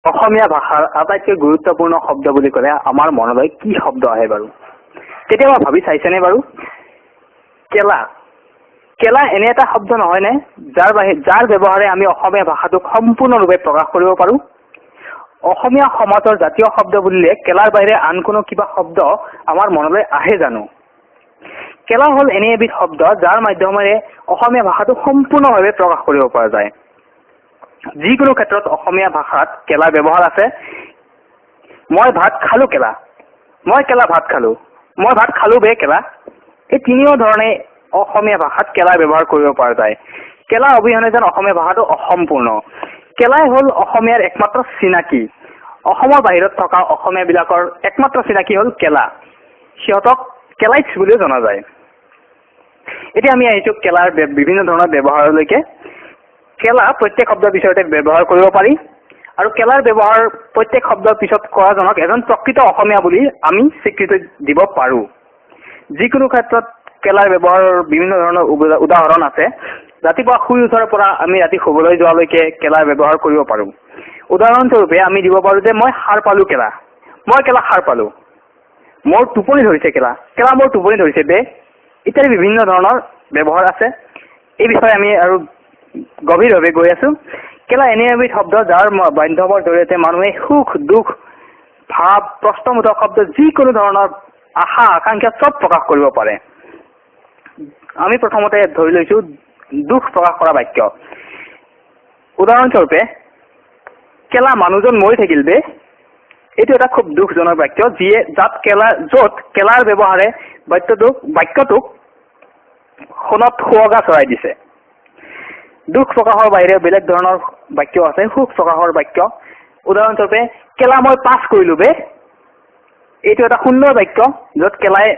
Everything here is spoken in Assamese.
অসমীয়া ভাষাৰ আটাইতকৈ গুৰুত্বপূৰ্ণ শব্দ বুলি ক'লে আমাৰ মনলৈ কি শব্দ আহে বাৰু? কেতিয়াবা ভাবি চাইছেনে বাৰু? কেলা। কেলা এনে এটা শব্দ নহয়নে যাৰ ব্যৱহাৰে আমি অসমীয়া ভাষাটোক সম্পূৰ্ণৰূপে প্ৰকাশ কৰিব পাৰোঁ? অসমীয়া সমাজৰ জাতীয় শব্দ বুলিলে কেলাৰ বাহিৰে আন কোনো কিবা শব্দ আমাৰ মনলৈ আহে জানো? কেলা হ'ল এনে এবিধ শব্দ যাৰ মাধ্যমেৰে অসমীয়া ভাষাটো সম্পূৰ্ণভাৱে প্ৰকাশ কৰিব পৰা যায়। যিকোনো ক্ষেত্ৰত অসমীয়া ভাষাত কেলাৰ ব্যৱহাৰ আছে। মই ভাত খালো কেলা, মই কেলা ভাত খালো, মই ভাত খালো বে কেলা। এই তিনিও ধৰণে অসমীয়া ভাষাত কেলাৰ ব্যৱহাৰ কৰিব পৰা যায়। কেলা অবিহনে যেন অসমীয়া ভাষাটো অসম্পূৰ্ণ। কেলাই হ'ল অসমীয়াৰ একমাত্ৰ চিনাকি। অসমৰ বাহিৰত থকা অসমীয়াবিলাকৰ একমাত্ৰ চিনাকি হ'ল কেলা। সিহঁতক কেলাইটছ বুলিও জনা যায়। এতিয়া আমি আহিছোঁ কেলাৰ বিভিন্ন ধৰণৰ ব্যৱহাৰলৈকে। কেলা প্ৰত্যেক শব্দৰ পিছতে ব্যৱহাৰ কৰিব পাৰি আৰু কেলাৰ ব্যৱহাৰ প্ৰত্যেক শব্দৰ পিছত কৰাজনক এজন প্ৰকৃত অসমীয়া বুলি আমি স্বীকৃতি দিব পাৰোঁ। যিকোনো ক্ষেত্ৰত কেলাৰ ব্যৱহাৰৰ বিভিন্ন ধৰণৰ উদাহৰণ আছে। ৰাতিপুৱা শুই উঠাৰ পৰা আমি ৰাতি শুবলৈ যোৱালৈকে কেলাৰ ব্যৱহাৰ কৰিব পাৰোঁ। উদাহৰণস্বৰূপে আমি দিব পাৰোঁ যে মই সাৰ পালোঁ কেলা, মই কেলা সাৰ পালোঁ, মোৰ টোপনি ধৰিছে কেলা, কেলা মোৰ টোপনি ধৰিছে বে, ইত্যাদি বিভিন্ন ধৰণৰ ব্যৱহাৰ আছে। এই বিষয়ে আমি আৰু গভীৰভাৱে গৈ আছোঁ। কেলা এনে এবিধ শব্দ যাৰ মাধ্যমৰ জৰিয়তে মানুহে সুখ দুখ ভাৱ প্ৰশ্নবোধক শব্দ যিকোনো ধৰণৰ আশা আকাংক্ষা চব প্ৰকাশ কৰিব পাৰে। আমি প্ৰথমতে ধৰি লৈছোঁ দুখ প্ৰকাশ কৰা বাক্য। উদাহৰণস্বৰূপে কেলা মানুহজন মৰি থাকিল বে, এইটো এটা খুব দুখজনক বাক্য য'ত কেলাৰ ব্যৱহাৰে বাক্যটোক সোণত সুৱগা চৰাই দিছে। দুখ প্ৰকাশৰ বাহিৰে বেলেগ ধৰণৰ বাক্য আছে, সুখ প্ৰকাশৰ বাক্য। উদাহৰণস্বৰূপে কেলা মই পাছ কৰিলোঁ বে, এইটো এটা সুন্দৰ বাক্য য'ত কেলাই